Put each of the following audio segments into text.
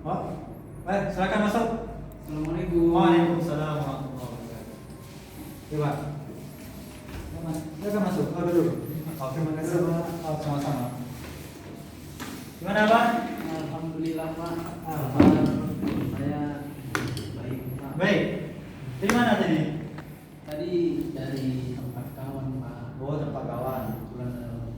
Oh, baik, silakan masuk. Assalamualaikum. Waalaikumsalam warahmatullahi wabarakatuh. Coba. Silakan masuk. Oh, dulu. Oh, terima kasih, Pak. Oh, sama-sama. Gimana, Pak? Alhamdulillah, Pak. Saya baik, Pak. Baik. Dari mana tadi? Tadi dari tempat kawan, Pak. Oh, tempat kawan. Kebetulan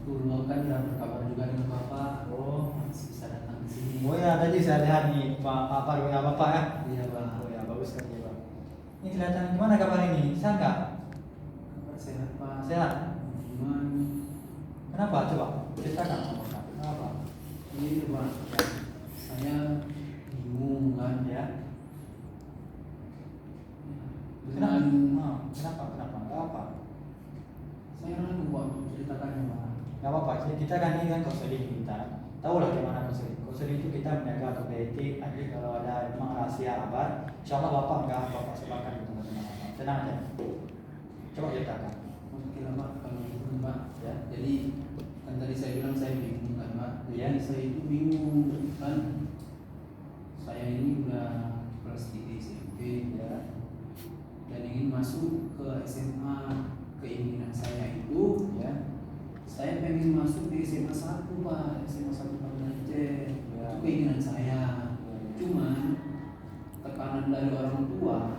dulu kan udah berkabar juga dengan Bapak. Oh. Masih bisa datang ke sini. Oh ya, tadi saya lihat nih Pak WA Bapak ya. Iya, Pak. Oh ya, bagus sekali, Pak. Ini kelihatan gimana kabar ini? Sehat nggak? Kabar sehat, Pak. Sehat. Cuman Kenapa? Coba ceritakan sama Bapak. Kenapa? ini, Pak. Saya bingung kan Ya. dengan Kenapa? Nggak apa? saya ragu, Pak, untuk ceritakannya, Pak. Nggak apa-apa. Kita kan ini kan konseling kita. Tahu lah gimana konseling. Konseling itu kita menjaga kode etik. Nanti kalau ada memang rahasia apa, insya Allah Bapak nggak Bapak sebarkan ke teman-teman Bapak. Tenang aja. Coba ceritakan. Oke lah, Pak, kalau gitu, Pak. Ya. Jadi kan tadi saya bilang saya bingung kan, Pak. Jadi Ya. saya itu bingung kan. Saya ini udah kelas 3 SMP Ya. dan ingin masuk ke SMA. Keinginan saya itu Ya. saya pengen masuk di SMA 1, Pak. SMA 1 Banten Aceh. Ya. Itu keinginan saya. Cuman tekanan dari orang tua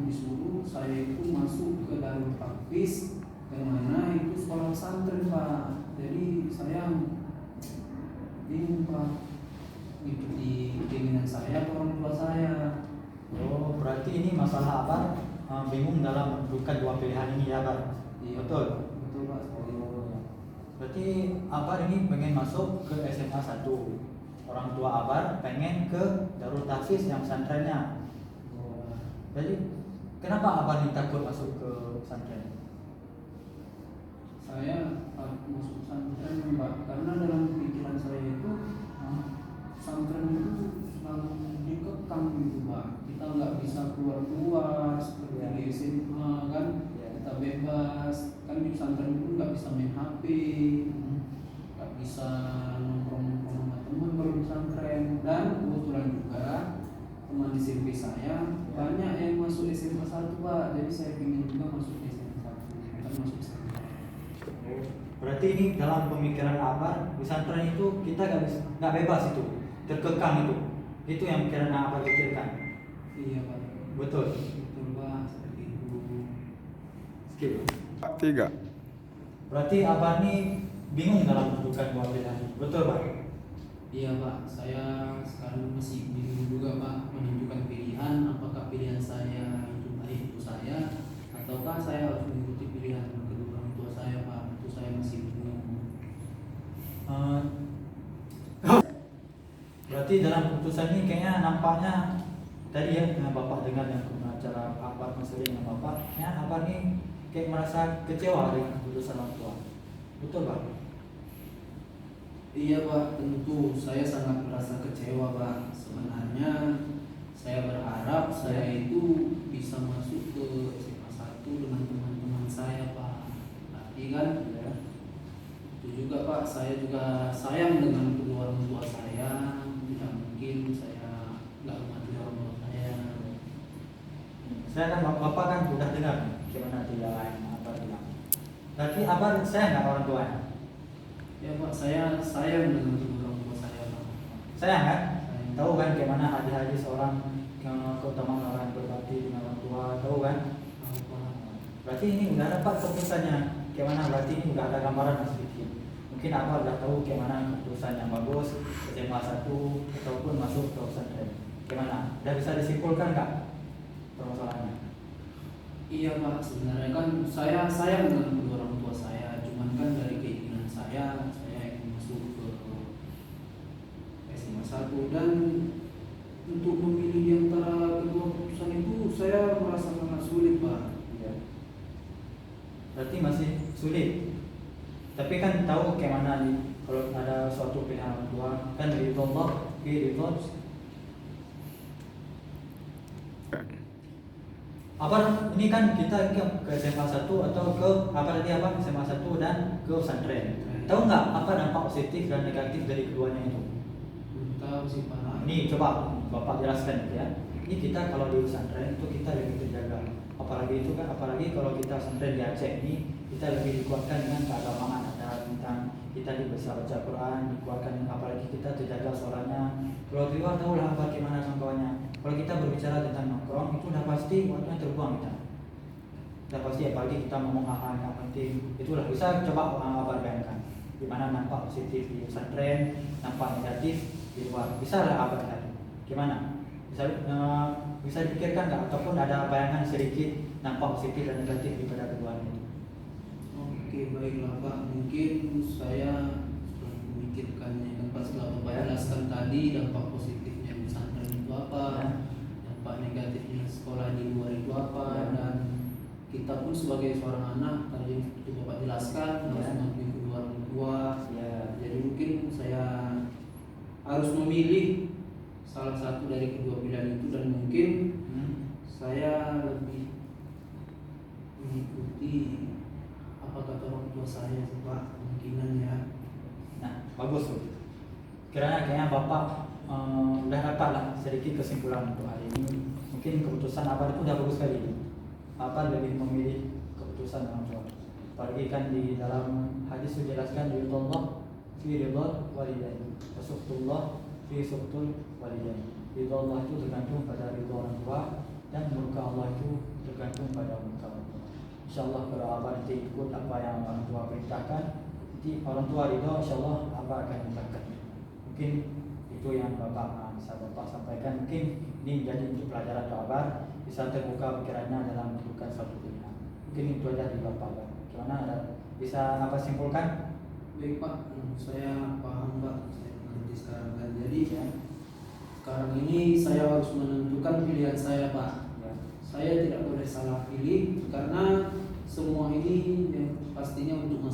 disuruh saya itu masuk ke Darul Taqfis, yang mana itu sekolah pesantren, Pak. Jadi saya bingung, Pak, ikuti keinginan saya atau orang tua saya. Oh, berarti ini masalah apa? Bingung dalam menentukan dua pilihan ini ya, Pak? Iya, Betul. Betul, Pak. Seperti itu. Berarti Abar ini pengen masuk ke SMA 1. Orang tua Abar pengen ke Darul Tahfiz yang pesantrennya. Oh, Jadi kenapa Abar ini takut masuk ke pesantren? saya masuk pesantren, Pak, karena dalam pikiran saya itu pesantren itu selalu dikekang gitu, Pak. Kita nggak bisa keluar seperti Ya. di SMA kan. Ya. Kita bebas kan, di pesantren itu nggak bisa main HP, nggak bisa nongkrong sama teman kalau di pesantren. Dan kebetulan juga teman di SMP saya banyak yang masuk SMA 1, Pak. Jadi saya ingin juga masuk di SMA 1, bukan masuk pesantren. Berarti ini dalam pemikiran Abar, pesantren itu kita nggak bebas itu, terkekang itu. Itu yang pikiran Abar pikirkan. Iya, Pak. Betul. Betul, Pak, seperti itu. Skip. 3. Berarti Abar ini bingung dalam menentukan dua pilihan. Betul, Pak? Iya, Pak, saya sekarang masih bingung juga, Pak, menentukan pilihan. Apakah pilihan saya itu baik untuk saya, ataukah saya harus mengikuti pilihan kedua orang tua saya, Pak. Itu saya masih bingung. Berarti dalam keputusan ini kayaknya nampaknya tadi ya dengan Bapak dengar yang acara Abar konseling dengan Bapak, ya Abar ini kayak merasa kecewa dengan keputusan orang tua. Betul, Pak? Iya, Pak, tentu saya sangat merasa kecewa, Pak. Sebenarnya saya berharap saya itu bisa masuk ke SMA 1 dengan teman-teman saya, Pak. Tapi kan Ya. itu juga, Pak, saya juga sayang dengan kedua orang tua saya. Tidak mungkin saya nggak mematuhi orang tua saya. Saya kan Bapak kan sudah dengar gimana dia lain Abar bilang. Berarti Abar saya nggak orang tuanya. Ya, Pak, saya sayang dengan kedua orang tua saya, Pak. Sayang kan? Sayang. Tahu kan gimana hadis-hadis orang yang keutamaan orang berbakti dengan orang tua, tahu kan? Tahu, Pak. Berarti ini udah dapat keputusannya. Gimana? Berarti ini udah ada gambaran sedikit. Mungkin Abar udah tahu gimana keputusan yang bagus, SMA 1 ataupun masuk ke pesantren. Gimana? Udah bisa disimpulkan nggak permasalahannya? Iya, Pak, sebenarnya kan saya sayang dengan kedua orang tua saya. Cuman kan dari keinginan saya ingin masuk ke SMA 1. Dan untuk memilih di antara kedua keputusan itu saya merasa sangat sulit, Pak. Iya. Berarti masih sulit. Tapi kan tahu kayak mana nih kalau ada suatu pilihan orang tua kan ridho Allah, ridho. Apa ini kan kita ke SMA 1 atau ke apa tadi apa SMA 1 dan ke pesantren. Tahu nggak apa dampak positif dan negatif dari keduanya itu? Entah tahu sih Pak. Ini coba Bapak jelaskan ya. Ini kita kalau di pesantren itu kita lebih terjaga. Apalagi itu kan, apalagi kalau kita pesantren di Aceh ini, kita lebih dikuatkan dengan keagamaan, ada tentang kita bisa baca Quran, dikuatkan, apalagi kita terjaga suaranya. Kalau di luar tahu lah bagaimana kawan-kawannya. Kalau kita berbicara tentang nongkrong itu udah pasti waktunya terbuang kita. Udah pasti, apalagi kita ngomong hal-hal yang penting, itulah bisa coba Abang bayangkan. Gimana nampak positif di pesantren, nampak negatif di luar. Bisa lah Abang lihat. Gimana? Bisa dipikirkan nggak? Ataupun ada bayangan sedikit nampak positif dan negatif daripada keduanya itu? Oke, baiklah Pak. Mungkin saya sudah memikirkannya kan pas Bapak jelaskan tadi dampak positifnya di pesantren itu apa, Ya. dampak negatifnya sekolah di luar itu apa, Ya. dan kita pun sebagai seorang anak tadi itu Bapak jelaskan Ya. harus mengakui kedua orang tua. Ya. Jadi mungkin saya harus memilih salah satu dari kedua pilihan itu, dan mungkin saya lebih mengikuti apa kata orang tua saya sih Pak, kemungkinan ya. Nah, bagus tuh. Kayaknya Bapak udah dapat lah sedikit kesimpulan untuk hari ini. Mungkin keputusan Abang itu udah bagus sekali. Abang lebih memilih keputusan orang tua. Apalagi kan di dalam hadis dijelaskan ridho fi ridho walidain, wasuhtullah fi suhtul walidain. Ridho Allah itu tergantung pada ridho orang tua, dan murka Allah itu tergantung pada murka orang tua. InsyaAllah kalau Abang nanti ikut apa yang orang tua perintahkan, nanti orang tua ridho, InsyaAllah Abang akan mendapatkan. Mungkin itu yang Bapak bisa Bapak sampaikan. Mungkin ini menjadi untuk pelajaran untuk Abang, bisa terbuka pikirannya dalam menentukan suatu pilihan. Mungkin itu aja di Bapak. Gimana, bisa apa simpulkan? Baik Pak, saya paham Pak, saya mengerti sekarang kan. Jadi Ya. sekarang ini saya harus menentukan pilihan saya Pak. Ya. Saya tidak boleh salah pilih karena semua ini yang pastinya untuk masa